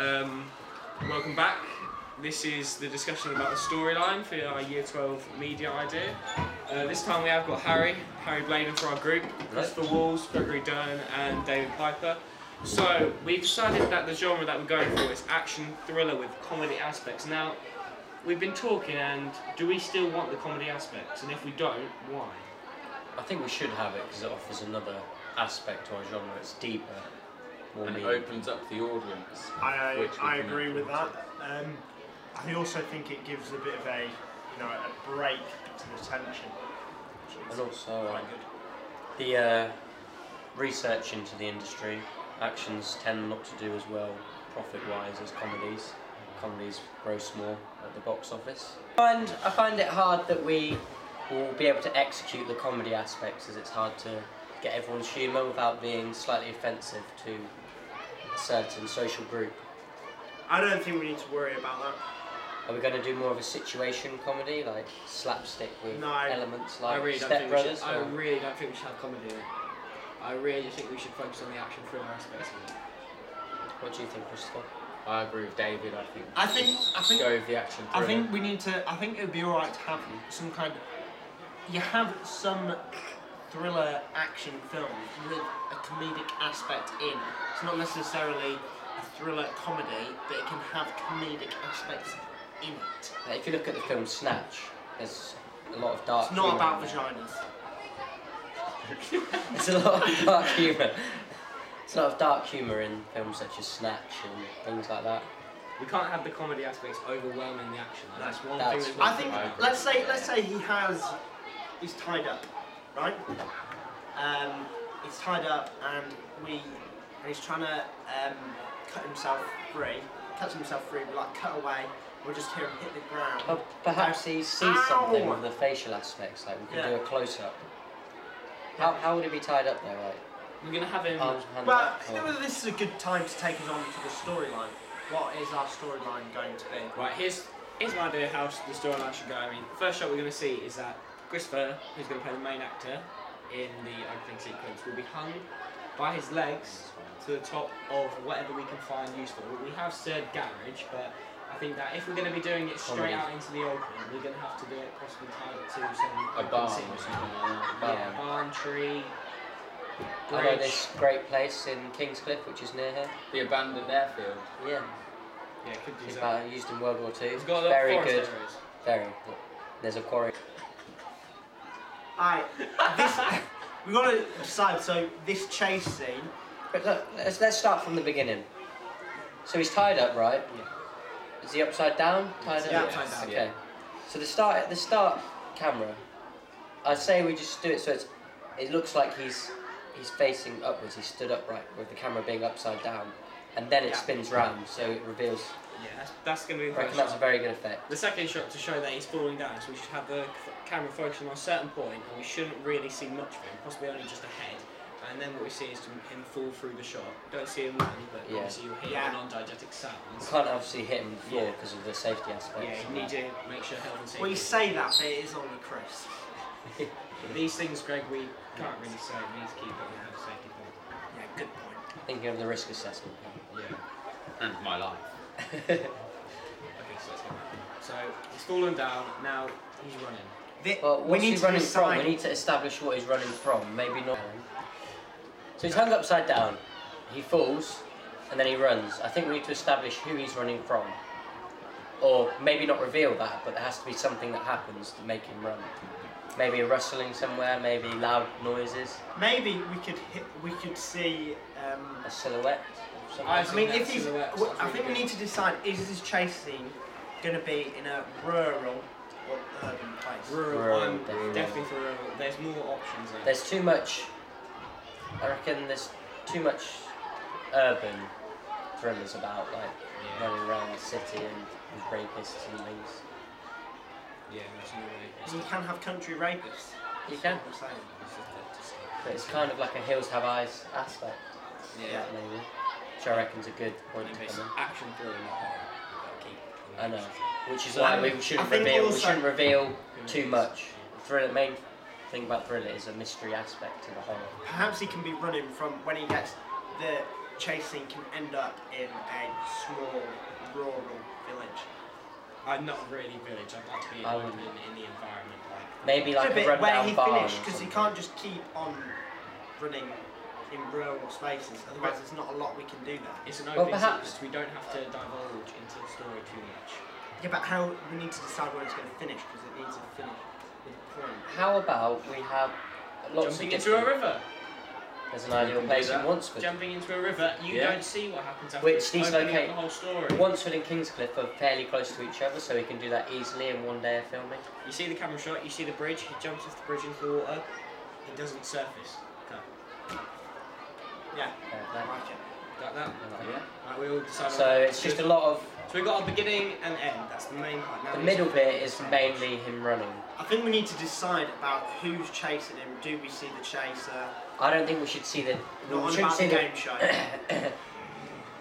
Welcome back. This is the discussion about the storyline for our Year 12 media idea. This time we have got Harry Bladen for our group, Christopher Walls, Gregory Dern and David Piper. So we've decided that the genre that we're going for is action thriller with comedy aspects. Now, we've been talking, and do we still want the comedy aspects? And if we don't, why? I think we should have it because it offers another aspect to our genre. It's deeper, more and it opens up the audience. I agree with that. I also think it gives a bit of a break to the tension. And also quite good. The research into the industry. Actions tend not to do as well profit-wise as comedies. Comedies gross more at the box office. I find it hard that we will be able to execute the comedy aspects, as it's hard to get everyone's humour without being slightly offensive to a certain social group. I don't think we need to worry about that. Are we going to do more of a situation comedy, like slapstick with elements like Step Brothers? I really don't think we should have comedy in it. I really think we should focus on the action thriller aspects of it. What do you think, Christopher? I agree with David. I think go with the action thriller. I think we need to. I think it would be alright to have some kind of. You have some thriller action film with a comedic aspect in. It's not necessarily a thriller comedy, but it can have comedic aspects in it. If you look at the film Snatch, there's a lot of dark. It's not about vaginas. There's a lot of dark humour. There's a lot of dark humour in films such as Snatch and things like that. We can't have the comedy aspects overwhelming the action. That's one That's thing. I think. Let's say he's tied up, right? He's tied up, and he's trying to cut himself free. Cuts himself free, but like cut away. We'll just hear him hit the ground. Well, perhaps he sees something with the facial aspects, like we can do a close-up. How would he be tied up there, right? We're going to have him... Well, I think this is a good time to take us on to the storyline. What is our storyline going to be? Right, here's my idea how the storyline should go. I mean, the first shot we're going to see is that Christopher, who's going to play the main actor in the opening sequence, will be hung by his legs to the top of whatever we can find useful. We have said garage, but I think that if we're going to be doing it straight out into the open, we're going to have to do it possibly tied it to some... A barn or something like that. Yeah, barn, tree, I know this great place in Kingscliff, which is near here. The abandoned airfield. Yeah. Yeah, could do It's that. used in World War II. It's got a lot very of good. areas. Very. There's a quarry. Alright, we've got to decide. So this chase scene. But look, let's start from the beginning. So he's tied up, right? Yeah. Is he upside down? Tied up? Yeah, upside down. Okay. So the start camera, I'd say we just do it so it looks like he's facing upwards. He stood upright with the camera being upside down, and then it spins round, so it reveals. Yeah, that's going to be the I reckon first that's shot. a very good effect. The second shot to show that he's falling down, so we should have the camera focusing on a certain point, and we shouldn't really see much of him, possibly only just a head. And then what we see is him fall through the shot. Don't see him land, but obviously you'll hear the non-diegetic sounds. You can't obviously hit him before because of the safety aspect. Yeah, you need to make sure health and safety. Well, you say that, but it is only Chris. These things, Greg, we can't really say. We need to keep it on the health safety point. Yeah, good point. Thinking of the risk assessment. Yeah. And my life. Okay, so let's go back. So he's fallen down. Now he's running. Well, what's he running from? We need to establish what he's running from. Maybe not. So he's hung upside down. He falls, and then he runs. I think we need to establish who he's running from, or maybe not reveal that, but there has to be something that happens to make him run. Maybe a rustling somewhere. Maybe loud noises. Maybe we could see a silhouette. I mean, if he's, I think we need to decide: is this chase scene going to be in a rural or urban place? Rural. Definitely for rural. There's more options there. There's too much. I reckon there's too much urban thrillers about, like running around the city and rapists and things. Yeah, there's no way. You can have country rapists. You can. I'm saying. But it's kind of like a Hills Have Eyes aspect. Yeah. Maybe. Which I reckon's a good point to come in. Action thriller, not horror. I know. Which is why we shouldn't reveal too much. The main thing about thriller is a mystery aspect to the horror. Perhaps he can be running from when he gets the chase scene can end up in a small rural village. Not really village. I'd like to be in the environment. Maybe like No, a but where rundown he barn finished, or because he something. can't just keep on running in rural spaces. Otherwise, there's not a lot we can do there. It's an Well, open perhaps- we don't have to divulge into the story too much. Yeah, but how we need to decide where it's going to finish because it needs to finish with a point. How about we have lots Jumping of into a different... river. There's an ideal can place do in that. Wansford. Jumping into a river, you Yeah. don't see what happens after Which these opening up locate- the whole story. Wansford and Kingscliff are fairly close to each other, so we can do that easily in one day of filming. You see the camera shot, you see the bridge, he jumps off the bridge into the water, it doesn't surface. Okay. Yeah, Fair I play. like it. Got that? Yeah. Right, we all decided So on that. it's just a lot of... So we've got a beginning and end, that's the main part. Now The we middle need to- bit is mainly him running. I think we need to decide about who's chasing him. Do we see the chaser? I don't think we should see the... Not We on shouldn't about see the the... game show.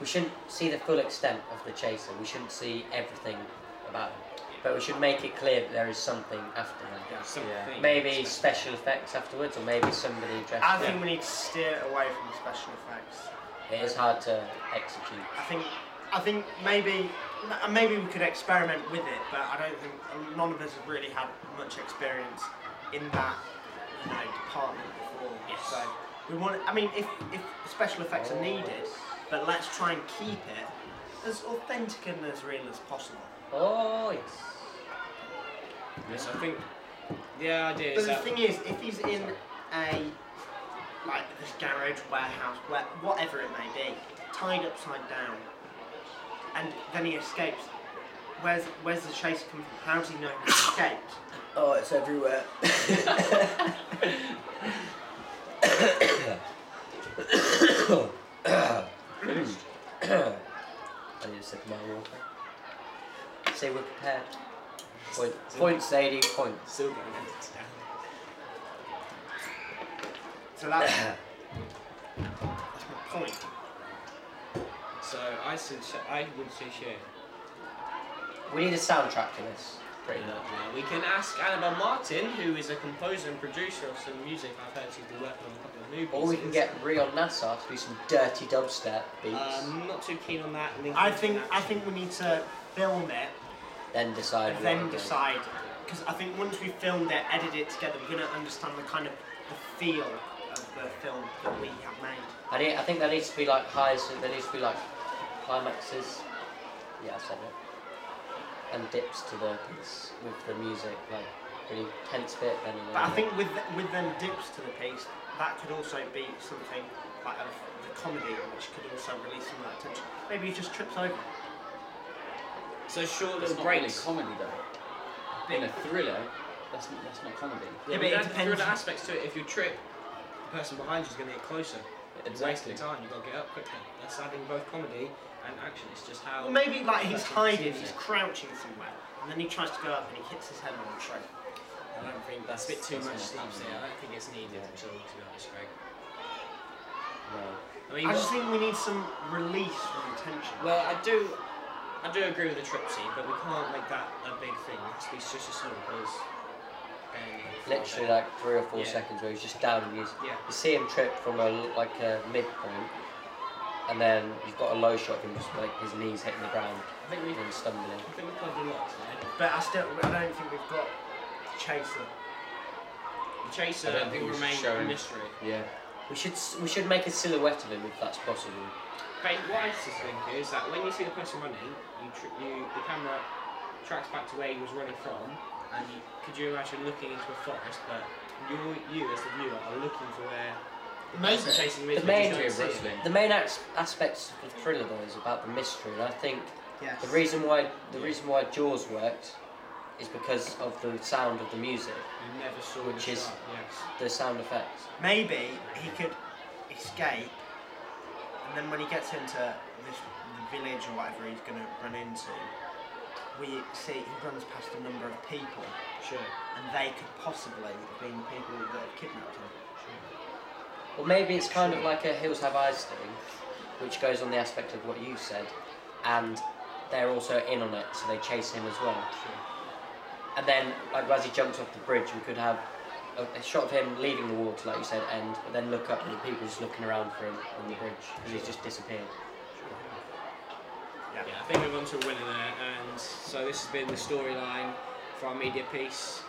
We shouldn't see the full extent of the chaser. We shouldn't see everything about him. But we should make it clear that there is something after him. Yeah, something. Yeah. Maybe special effects afterwards, or maybe somebody dressed I up. think we need to steer away from the special effects. It is hard to execute. I think maybe we could experiment with it, but I don't think none of us have really had much experience in that department before. Yes. So we want. I mean, if special effects are needed, but let's try and keep it as authentic and as real as possible. Oh, yes. Yes, I think the idea But is the that thing is, if he's in a this garage, warehouse, whatever it may be, tied upside down, and then he escapes, where's the chase come from? How does he know he escaped? Oh, it's everywhere. I need to sip my water. Say we're prepared. Point, Sadie, point. still getting edited down. So that's my point. So I would say share. We need a soundtrack to this. Pretty much. We can ask Annabelle Martin, who is a composer and producer of some music. I've heard she's been working on a couple of movies. Or we can get Rion Nassar to do some dirty dubstep beats. I'm not too keen on that. I think we need to film it then decide. and what then we're doing. decide, because I think once we filmed it, edit it together, we're going to understand the kind of the feel of the film that we have made. I think there needs to be like highs. There needs to be like climaxes. Yeah, I said it. And dips to the piece with the music, like really tense bit. Then But I think with them dips to the piece, that could also be something like of the comedy, which could also release some of that tension. Maybe he just trips over. So short It's little not really breaks. comedy though. In a thriller, that's not comedy. Yeah, but but it it depends. depends. Aspects to it. If you trip, the person behind you is going to get closer. It's wasting time. You've got to get up quickly. That's adding both comedy and action. It's just how. Well, maybe like he's That's hiding, what he's it is. crouching somewhere, and then he tries to go up and he hits his head on the tree. I don't think that's a bit too much slapstick. I don't think it's needed at all, to be honest, Greg. No. I mean, I just think we need some release from the tension. well, I do agree with the trip scene, but we can't make that a big thing. It has to be just a small because. Literally like 3 or 4 Yeah. seconds where he's just down and Yeah. you see him trip from a midpoint, and then you've got a low shot of him just like his knees hitting the ground I think we. and stumbling. I think we've got a lot today. But I don't think we've got the chaser. The chaser I don't think we should remains show a him. mystery. Yeah. We should make a silhouette of him if that's possible. But what I just think is that when you see the person running, the camera tracks back to where he was running from, and could you imagine looking into a forest, but you as the viewer are looking for where the person chasing him is, The but you main- don't see it. Wrestling. The main aspects of thriller though is about the mystery, and I think Yes. the reason why Jaws worked is because of the sound of the music, You never saw Which the is- shark, yes. the sound effects. Maybe he could escape, and then when he gets into the village or whatever he's going to run into, we see he runs past a number of people, Sure. and they could possibly have been the people that have kidnapped him. Or maybe it's kind of like a Hills Have Eyes thing, which goes on the aspect of what you said, and they're also in on it, so they chase him as well. Sure. And then, like as he jumps off the bridge, we could have a shot of him leaving the water, like you said, end, but then look up and the people just looking around for him on the bridge because he's just disappeared. Yeah, I think we've gone to a winner there, and so this has been the storyline for our media piece.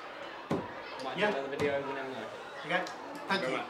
Might do another video, we never know. Okay, thank you. Very much.